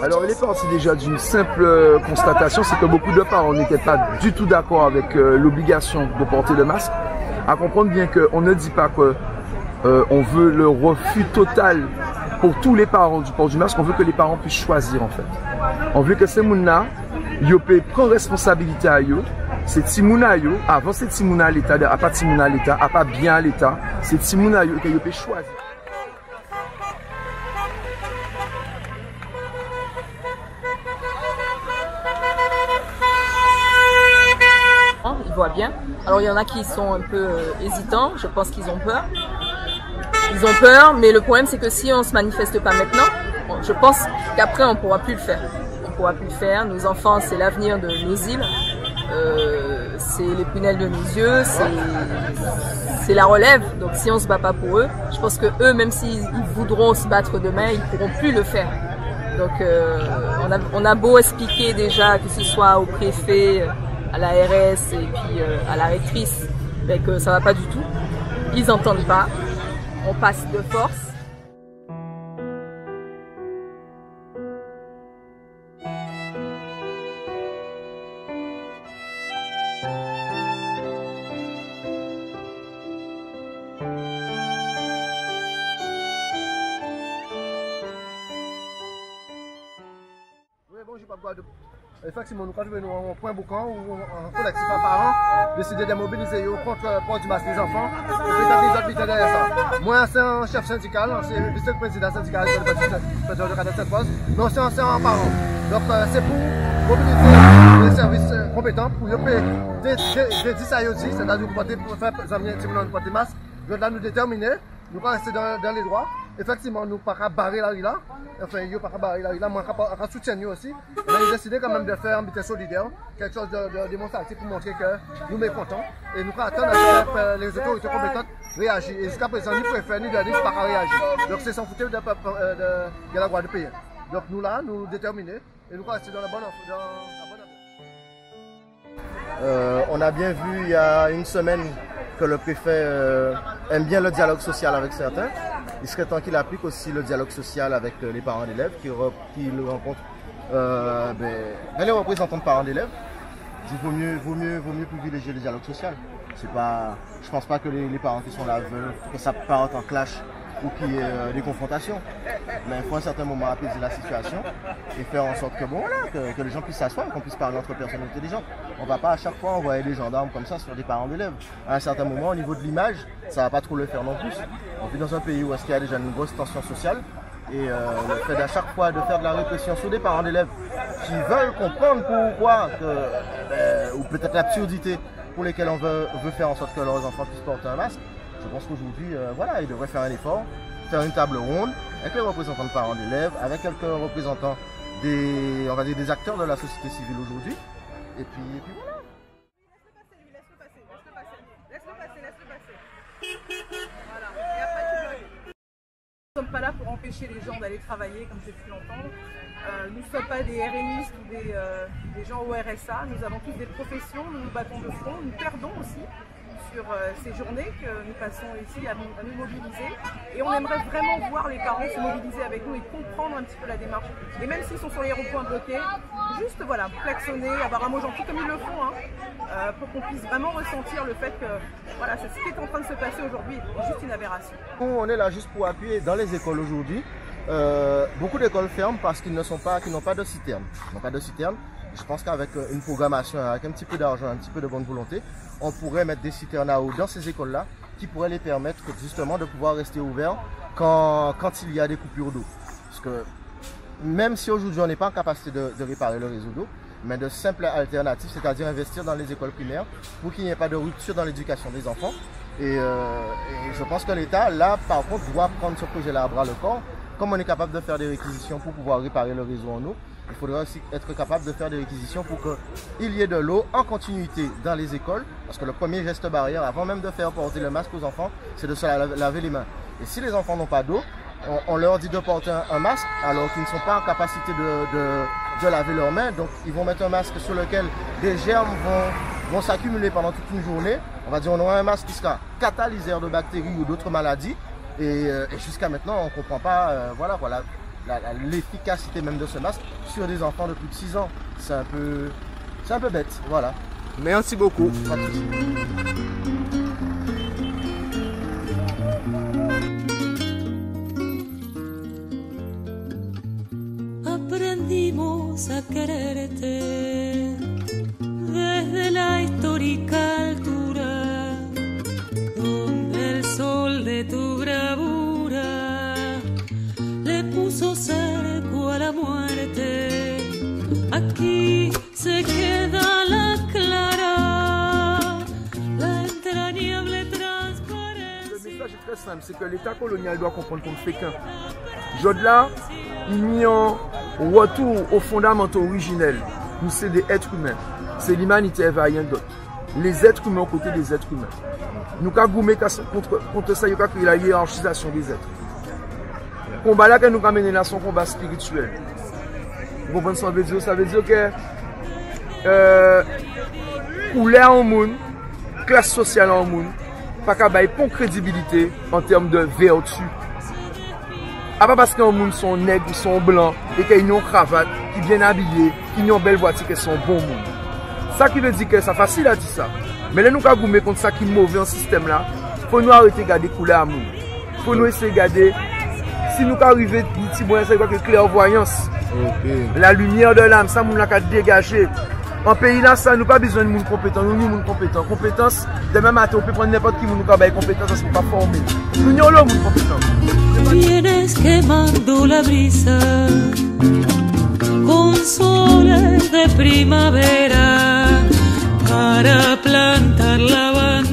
Alors il est parti déjà d'une simple constatation, c'est que beaucoup de parents n'étaient pas du tout d'accord avec l'obligation de porter le masque. À comprendre bien qu'on ne dit pas que on veut le refus total pour tous les parents du port du masque, on veut que les parents puissent choisir en fait. On veut que ces gens-là, ils prennent responsabilité à eux. C'est Timouna yo, avant c'est Timouna à l'État, à pas Timouna à l'État, à pas bien à l'État, c'est Timouna yo que ils peuvent choisir. Ils voient bien. Alors il y en a qui sont un peu hésitants, je pense qu'ils ont peur. Ils ont peur, mais le problème c'est que si on ne se manifeste pas maintenant, je pense qu'après on ne pourra plus le faire. On ne pourra plus le faire. Nos enfants, c'est l'avenir de nos îles. C'est les prunelles de nos yeux, c'est la relève. Donc si on se bat pas pour eux, je pense que eux, même s'ils voudront se battre demain, ils pourront plus le faire. Donc on a beau expliquer déjà, que ce soit au préfet, à la RS et puis à la rectrice, mais que ça va pas du tout. Ils n'entendent pas. On passe de force. Effectivement, nous avons un point boucan où un collectif à parents décidé de mobiliser contre le port du masque des enfants et puis des autres derrière ça. Moi, c'est un chef syndical, c'est le vice-président syndical de cadre de cette poste, mais c'est un parent. Donc, c'est pour mobiliser les services compétents pour des 10 à 10, c'est-à-dire pour faire examiner un porte masque. Donc là, nous déterminer, nous pas rester dans les droits. Effectivement, nous ne pouvons pas barrer la rue là. Enfin, il ne pas barrer la rue là, mais on va soutenir aussi. On a décidé quand même de faire un petit solidaire, quelque chose de démonstratif pour montrer que nous sommes contents. Et nous attendons à les autorités compétentes réagissent. Et jusqu'à présent, ni préfet ni dernier ne pas réagir. Donc c'est sans foutre de la Guadeloupe pays. Donc nous là, nous déterminés et nous restons dans la bonne on a bien vu il y a une semaine que le préfet aime bien le dialogue social avec certains. Il serait temps qu'il applique aussi le dialogue social avec les parents d'élèves, qu'il rencontre les représentants de parents d'élèves. Il vaut mieux privilégier le dialogue social. Je ne pense pas que les parents qui sont là veulent que ça parte en clash ou qu'il y ait des confrontations. Mais il faut à un certain moment apaiser la situation et faire en sorte que les gens puissent s'asseoir, qu'on puisse parler entre personnes intelligentes. On ne va pas à chaque fois envoyer des gendarmes comme ça sur des parents d'élèves. À un certain moment, au niveau de l'image, ça ne va pas trop le faire non plus. On vit dans un pays où il y a déjà une grosse tension sociale et le fait à chaque fois de faire de la répression sur des parents d'élèves qui veulent comprendre pourquoi, ou peut-être l'absurdité pour lesquelles on veut faire en sorte que leurs enfants puissent porter un masque. Je pense qu'aujourd'hui, ils devraient faire un effort, faire une table ronde avec les représentants de parents d'élèves, avec quelques représentants des acteurs de la société civile aujourd'hui. Et puis voilà. Laisse-le passer. Voilà. Et après, tu peux. Nous ne sommes pas là pour empêcher les gens d'aller travailler, comme j'ai pu l'entendre. Nous ne sommes pas des RNistes ou des gens au RSA. Nous avons tous des professions, nous nous battons de front, nous perdons aussi sur ces journées que nous passons ici à nous mobiliser. Et on aimerait vraiment voir les parents se mobiliser avec nous et comprendre un petit peu la démarche. Et même s'ils sont sur les ronds-points bloqués, juste klaxonner, avoir un mot gentil comme ils le font, pour qu'on puisse vraiment ressentir le fait que ce qui est en train de se passer aujourd'hui est juste une aberration. On est là juste pour appuyer dans les écoles aujourd'hui. Beaucoup d'écoles ferment parce qu'ils n'ont pas de citerne. Ils n'ont pas de citerne. Je pense qu'avec une programmation, avec un petit peu d'argent, un petit peu de bonne volonté, on pourrait mettre des citernes à eau dans ces écoles-là qui pourraient les permettre justement de pouvoir rester ouverts quand il y a des coupures d'eau. Parce que même si aujourd'hui on n'est pas en capacité de réparer le réseau d'eau, mais de simples alternatives, c'est-à-dire investir dans les écoles primaires pour qu'il n'y ait pas de rupture dans l'éducation des enfants. Et je pense que l'État, là, par contre, doit prendre ce projet-là à bras le corps. Comme on est capable de faire des réquisitions pour pouvoir réparer le réseau en eau, il faudrait aussi être capable de faire des réquisitions pour qu'il y ait de l'eau en continuité dans les écoles. Parce que le premier geste barrière, avant même de faire porter le masque aux enfants, c'est de se laver les mains. Et si les enfants n'ont pas d'eau, on leur dit de porter un masque alors qu'ils ne sont pas en capacité de laver leurs mains. Donc ils vont mettre un masque sur lequel des germes vont s'accumuler pendant toute une journée. On va dire on aura un masque qui sera catalyseur de bactéries ou d'autres maladies. Et jusqu'à maintenant, on ne comprend pas. l'efficacité même de ce masque sur des enfants de plus de 6 ans. C'est un peu bête, voilà. Merci beaucoup. Pas de souci. Aprendimos a quererte desde la histórica altura, donde el sol de tu bravura le puso cerco a la muerte. Aquí se queda la clara, la entrañable transparencia. Le message est très simple, c'est que l'État colonial doit comprendre qu'on ne fait qu'un. Jodla, il y a un retour aux fondamentaux originels. Nous, c'est des êtres humains. C'est l'humanité, elle va rien d'autre. Les êtres humains aux côtés des êtres humains. Nous avons gommé contre ça, nous avons créé la hiérarchisation des êtres. Le combat là que nous avons mené là, c'est un combat spirituel. Vous comprenez ce que ça veut dire? Ça veut dire que couleur en monde, classe sociale en monde, pas qu'à bailler pour crédibilité en termes de vertu. Ah, pas parce qu'un monde sont nègres, ils sont blancs, et qu'ils ont une cravate, qui bien habillés, qui ont une belle voiture, qu'ils sont bons monde. Ça qui veut dire que c'est facile à dire ça. Mais là, nous avons gommé contre ça qui est mauvais en système là. Il faut nous arrêter de regarder couleur à monde. Il faut nous essayer de regarder. Si nous arrivons à petit moyen, c'est quoi que clairvoyance. La lumière de l'âme, ça, nous avons dégagé. En pays là, ça, nous pas besoin de monde compétent. Nous, nous, monde compétent. Compétence, demain matin, on peut prendre n'importe qui, nous avons compétence, ça ne pas formé. Nous, nous, monde compétent. Vienes quemando la brisa con soles de primavera para plantar la bandera.